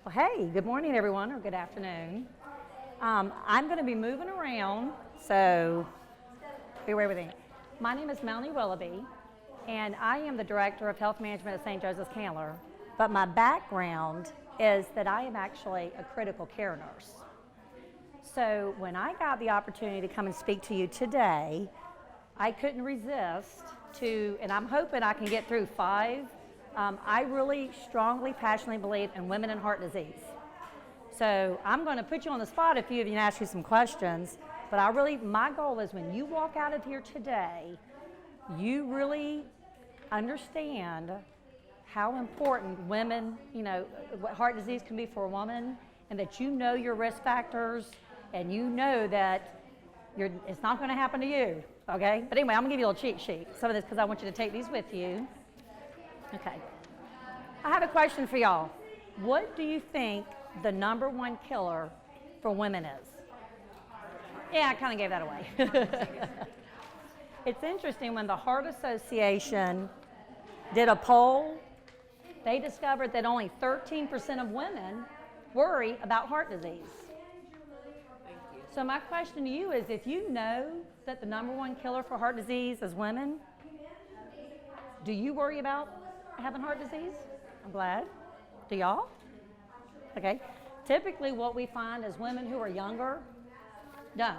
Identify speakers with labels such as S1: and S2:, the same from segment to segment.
S1: Well, hey, good morning, everyone, or good afternoon. I'm going to be moving around, so bear with me. My name is Melanie Willoughby, and I am the Director of Health Management at St. Joseph's Candler, but my background is that I am actually a critical care nurse. So when I got the opportunity to come and speak to you today, I couldn't resist and I'm hoping I can get through 5. I really strongly, passionately believe in women and heart disease. So I'm going to put you on the spot, a few of you, and ask you some questions. But my goal is when you walk out of here today, you really understand how important women, what heart disease can be for a woman, and that you know your risk factors, and you know that it's not going to happen to you, okay? But anyway, I'm going to give you a little cheat sheet. Some of this because I want you to take these with you. Okay. I have a question for y'all. What do you think the #1 killer for women is? Yeah, I kind of gave that away. It's interesting, when the Heart Association did a poll, they discovered that only 13% of women worry about heart disease. So my question to you is, if you know that the #1 killer for heart disease is women, do you worry about having heart disease? I'm glad. Do y'all? Okay. Typically what we find is women who are younger don't.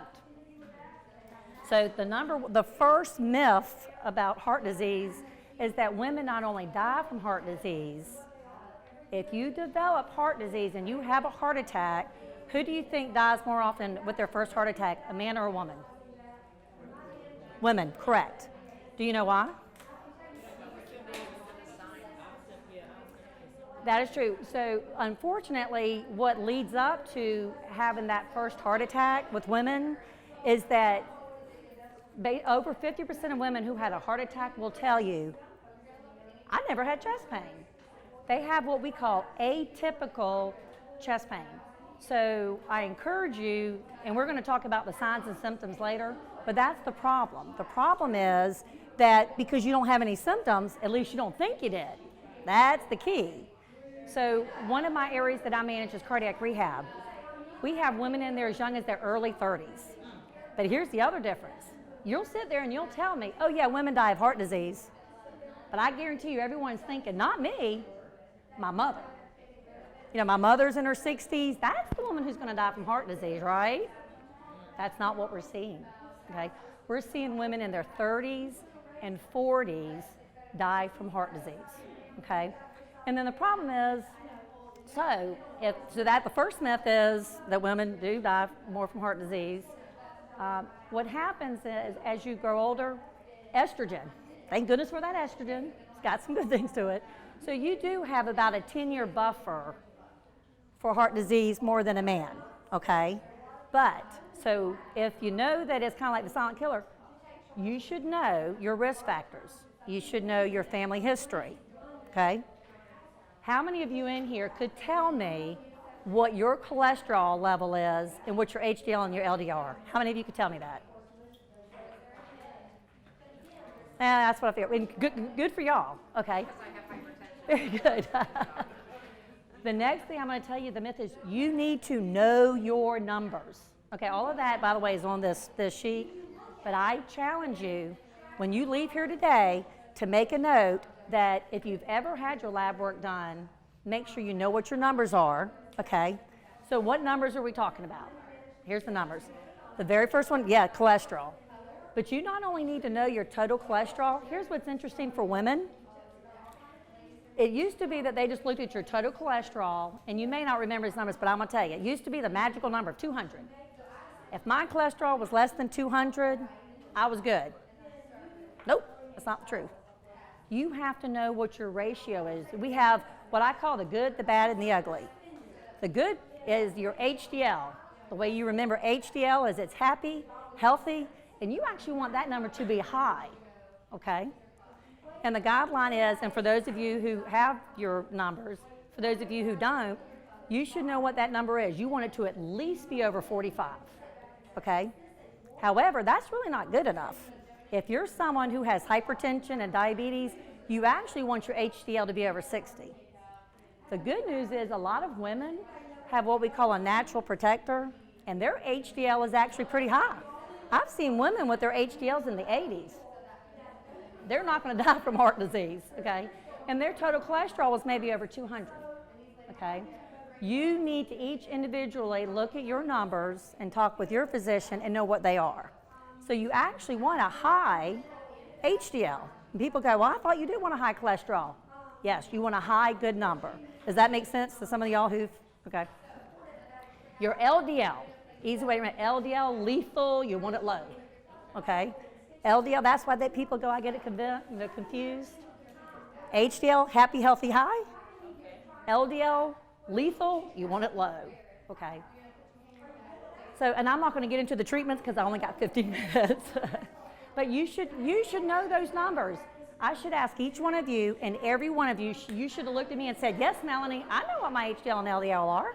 S1: So the first myth about heart disease is that women not only die from heart disease, if you develop heart disease and you have a heart attack, who do you think dies more often with their first heart attack, a man or a woman? Women, correct. Do you know why? That is true. So unfortunately, what leads up to having that first heart attack with women is that over 50% of women who had a heart attack will tell you, I never had chest pain. They have what we call atypical chest pain. So I encourage you, and we're going to talk about the signs and symptoms later, but that's the problem. The problem is that because you don't have any symptoms, at least you don't think you did. That's the key. So one of my areas that I manage is cardiac rehab. We have women in there as young as their early 30s. But here's the other difference. You'll sit there and you'll tell me, oh yeah, women die of heart disease. But I guarantee you everyone's thinking, not me, my mother. My mother's in her 60s. That's the woman who's going to die from heart disease, right? That's not what we're seeing, okay? We're seeing women in their 30s and 40s die from heart disease, okay? And then the problem is, the first myth is that women do die more from heart disease. What happens is, as you grow older, estrogen, thank goodness for that estrogen, it's got some good things to it. So you do have about a 10-year buffer for heart disease more than a man, okay? So if you know that it's kind of like the silent killer, you should know your risk factors. You should know your family history, okay? How many of you in here could tell me what your cholesterol level is and what your HDL and your LDL are? How many of you could tell me that? That's what I feel. And good for y'all, okay? Very good. The next thing I'm going to tell you, the myth is you need to know your numbers. Okay, all of that, by the way, is on this sheet. But I challenge you, when you leave here today, to make a note that if you've ever had your lab work done, make sure you know what your numbers are, okay? So what numbers are we talking about? Here's the numbers. The very first one, yeah, cholesterol. But you not only need to know your total cholesterol, here's what's interesting for women. It used to be that they just looked at your total cholesterol, and you may not remember these numbers, but I'm going to tell you, it used to be the magical number of 200. If my cholesterol was less than 200, I was good. Nope, that's not true. You have to know what your ratio is. We have what I call the good, the bad, and the ugly. The good is your HDL. The way you remember HDL is it's happy, healthy, and you actually want that number to be high, okay? And the guideline is, and for those of you who have your numbers, for those of you who don't, you should know what that number is. You want it to at least be over 45, okay? However, that's really not good enough. If you're someone who has hypertension and diabetes, you actually want your HDL to be over 60. The good news is a lot of women have what we call a natural protector, and their HDL is actually pretty high. I've seen women with their HDLs in the 80s. They're not going to die from heart disease, okay? And their total cholesterol was maybe over 200, okay? You need to each individually look at your numbers and talk with your physician and know what they are. So you actually want a high HDL. And people go, well, I thought you did want a high cholesterol. Yes, you want a high, good number. Does that make sense to some of y'all who've, okay? Your LDL, easy way to remember, LDL, lethal, you want it low, okay? LDL, that's why people go, I get it confused. HDL, happy, healthy, high. LDL, lethal, you want it low, okay? So, and I'm not going to get into the treatments because I only got 15 minutes. But you should know those numbers. I should ask each one of you, and every one of you, you should have looked at me and said, yes, Melanie, I know what my HDL and LDL are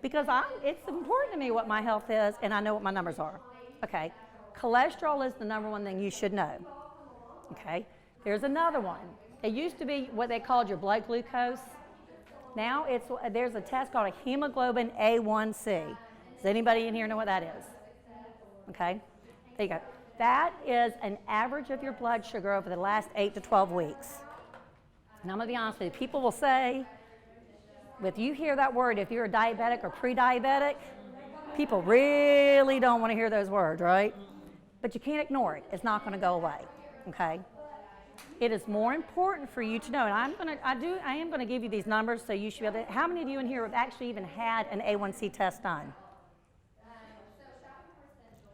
S1: because it's important to me what my health is, and I know what my numbers are. Okay, cholesterol is the number one thing you should know. Okay, there's another one. It used to be what they called your blood glucose. Now there's a test called a hemoglobin A1C. Does anybody in here know what that is? Okay, there you go. That is an average of your blood sugar over the last 8 to 12 weeks. And I'm going to be honest with you. People will say, if you hear that word, if you're a diabetic or pre-diabetic, people really don't want to hear those words, right? But you can't ignore it. It's not going to go away, okay? It is more important for you to know, and I am going to give you these numbers so you should be able to. How many of you in here have actually even had an A1C test done?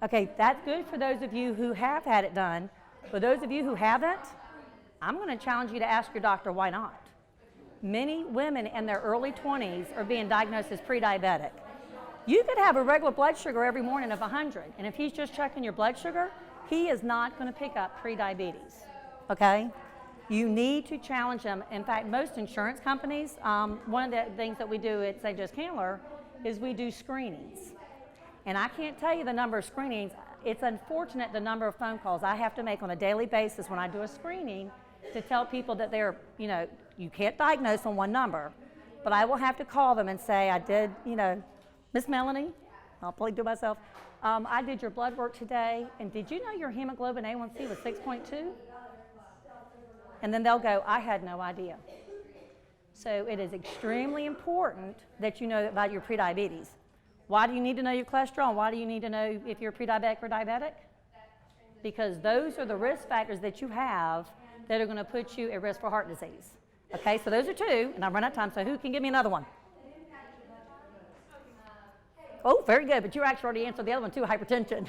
S1: Okay, that's good for those of you who have had it done. For those of you who haven't, I'm going to challenge you to ask your doctor why not. Many women in their early 20s are being diagnosed as pre-diabetic. You could have a regular blood sugar every morning of 100, and if he's just checking your blood sugar, he is not going to pick up pre-diabetes, okay? You need to challenge them. In fact, most insurance companies, one of the things that we do at St. Joe's Candler is we do screenings. And I can't tell you the number of screenings. It's unfortunate the number of phone calls I have to make on a daily basis when I do a screening to tell people that you can't diagnose on one number. But I will have to call them and say, I did, Miss Melanie, I'll probably do myself, I did your blood work today, and did you know your hemoglobin A1C was 6.2? And then they'll go, I had no idea. So it is extremely important that you know about your prediabetes. Why do you need to know your cholesterol? Why do you need to know if you're pre-diabetic or diabetic? Because those are the risk factors that you have that are going to put you at risk for heart disease. Okay, so those are two, and I've run out of time, so who can give me another one? Oh, very good, but you actually already answered the other one too, hypertension.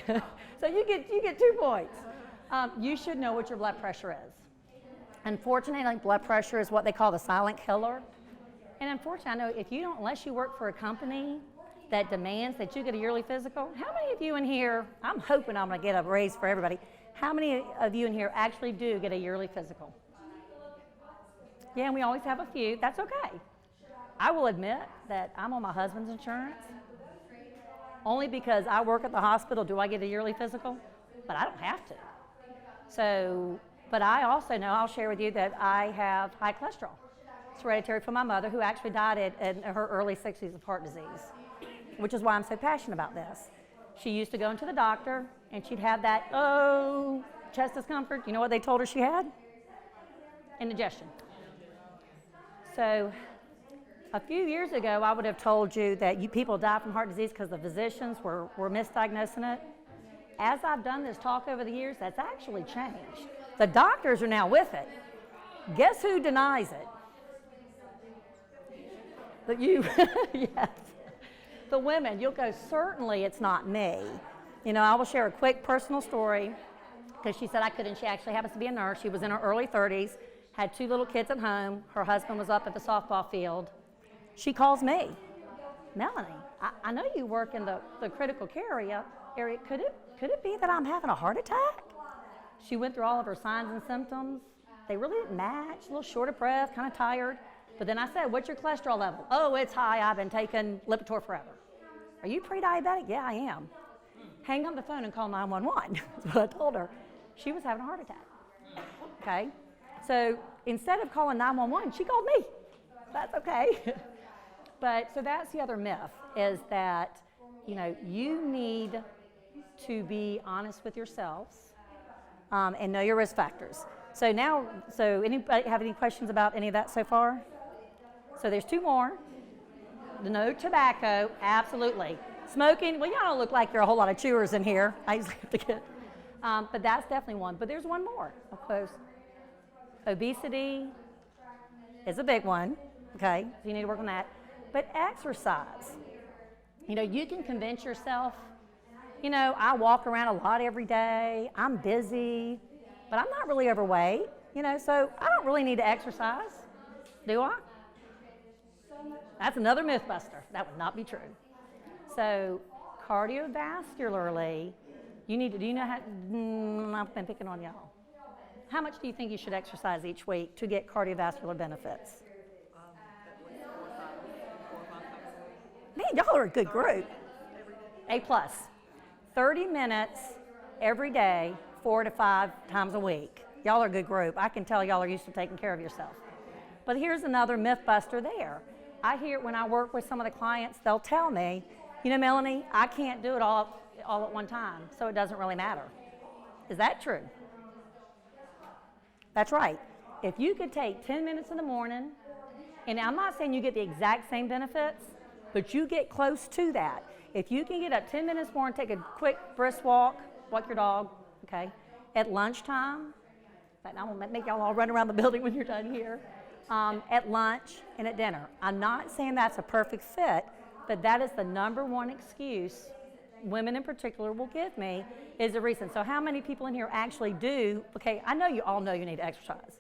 S1: So you get 2 points. You should know what your blood pressure is. Unfortunately, blood pressure is what they call the silent killer. And unfortunately, I know unless you work for a company that demands that you get a yearly physical, how many of you in here, I'm hoping I'm going to get a raise for everybody, how many of you in here actually do get a yearly physical? Yeah, and we always have a few. That's okay. I will admit that I'm on my husband's insurance. Only because I work at the hospital do I get a yearly physical, but I don't have to. So, but I also know, I'll share with you that I have high cholesterol. It's hereditary from my mother, who actually died in her early 60s of heart disease, which is why I'm so passionate about this. She used to go into the doctor, and she'd have that, chest discomfort. You know what they told her she had? Indigestion. So a few years ago, I would have told you that people die from heart disease because the physicians were misdiagnosing it. As I've done this talk over the years, that's actually changed. The doctors are now with it. Guess who denies it? Yes. The women. You'll go, certainly it's not me. I will share a quick personal story because she said I couldn't. She actually happens to be a nurse. She was in her early 30s, had 2 little kids at home. Her husband was up at the softball field. She calls me, Melanie, I know you work in the critical care area. Could it be that I'm having a heart attack? She went through all of her signs and symptoms. They really didn't match, a little short of breath, kind of tired. But then I said, what's your cholesterol level? Oh, it's high. I've been taking Lipitor forever. Are you pre-diabetic? Yeah, I am. Hang up the phone and call 911. That's what I told her. She was having a heart attack. Okay? So instead of calling 911, she called me. That's okay. But so that's the other myth, is that, you need to be honest with yourselves and know your risk factors. So anybody have any questions about any of that so far? So there's two more. No tobacco, absolutely. Smoking, well, y'all don't look like you're a whole lot of chewers in here. I usually have to get, but that's definitely one. But there's one more, of course. Obesity is a big one, okay? So you need to work on that. But exercise, you can convince yourself, I walk around a lot every day, I'm busy, but I'm not really overweight, so I don't really need to exercise, do I? That's another myth buster. That would not be true. So cardiovascularly, I've been picking on y'all. How much do you think you should exercise each week to get cardiovascular benefits? Man, y'all are a good group. A+. 30 minutes every day, 4 to 5 times a week. Y'all are a good group. I can tell y'all are used to taking care of yourself. But here's another myth buster there. I hear when I work with some of the clients, they'll tell me, Melanie, I can't do it all at one time, so it doesn't really matter. Is that true? That's right. If you could take 10 minutes in the morning, and I'm not saying you get the exact same benefits, but you get close to that. If you can get up 10 minutes more and take a quick brisk walk your dog, okay, at lunchtime, but I won't make y'all all run around the building when you're done here, at lunch and at dinner. I'm not saying that's a perfect fit, but that is the number one excuse women in particular will give me is the reason. So how many people in here actually do, okay, I know you all know you need to exercise,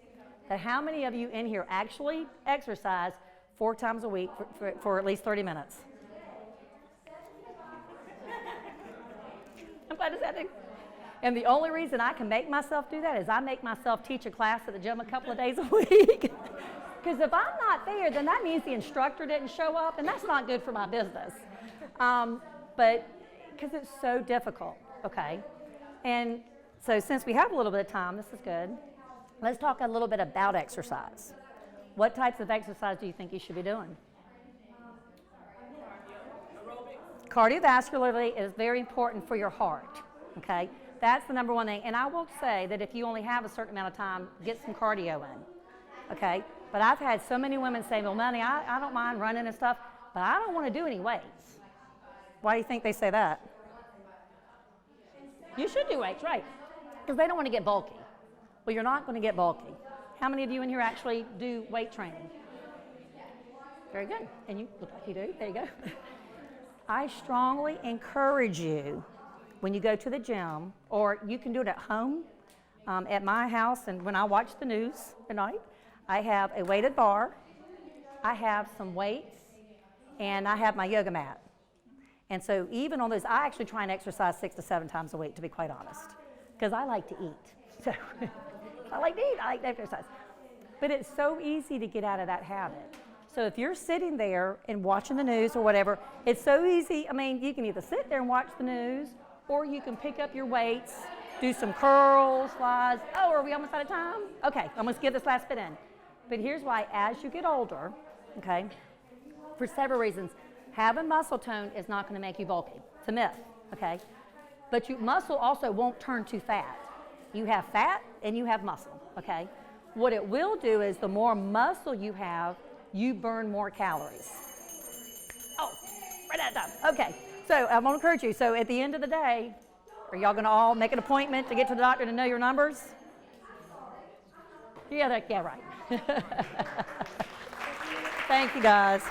S1: but how many of you in here actually exercise 4 times a week for at least 30 minutes? I'm glad it's happening. And the only reason I can make myself do that is I make myself teach a class at the gym a couple of days a week. Because if I'm not there, then that means the instructor didn't show up, and that's not good for my business. But because it's so difficult, okay? And so since we have a little bit of time, this is good, let's talk a little bit about exercise. What types of exercise do you think you should be doing? Cardiovascularly is very important for your heart, okay? That's the number one thing. And I will say that if you only have a certain amount of time, get some cardio in, okay? But I've had so many women say, well, Melanie, I don't mind running and stuff, but I don't want to do any weights. Why do you think they say that? You should do weights, right? Because they don't want to get bulky. Well, you're not going to get bulky. How many of you in here actually do weight training? Very good. And you look like you do. There you go. I strongly encourage you, when you go to the gym, or you can do it at home, at my house, and when I watch the news at night, I have a weighted bar, I have some weights, and I have my yoga mat. And so even on those, I actually try and exercise 6 to 7 times a week, to be quite honest, because I like to eat. So I like to eat, I like to exercise. But it's so easy to get out of that habit. So if you're sitting there and watching the news or whatever, it's so easy. I mean, you can either sit there and watch the news, or you can pick up your weights, do some curls, slides. Oh, are we almost out of time? Okay, I'm gonna get this last bit in. But here's why, as you get older, okay, for several reasons, having muscle tone is not gonna make you bulky. It's a myth, okay? But muscle also won't turn to fat. You have fat and you have muscle, okay? What it will do is the more muscle you have, you burn more calories. Oh, right out of time. Okay, so I'm gonna encourage you. So at the end of the day, are y'all gonna all make an appointment to get to the doctor to know your numbers? Yeah, right. Thank you, guys.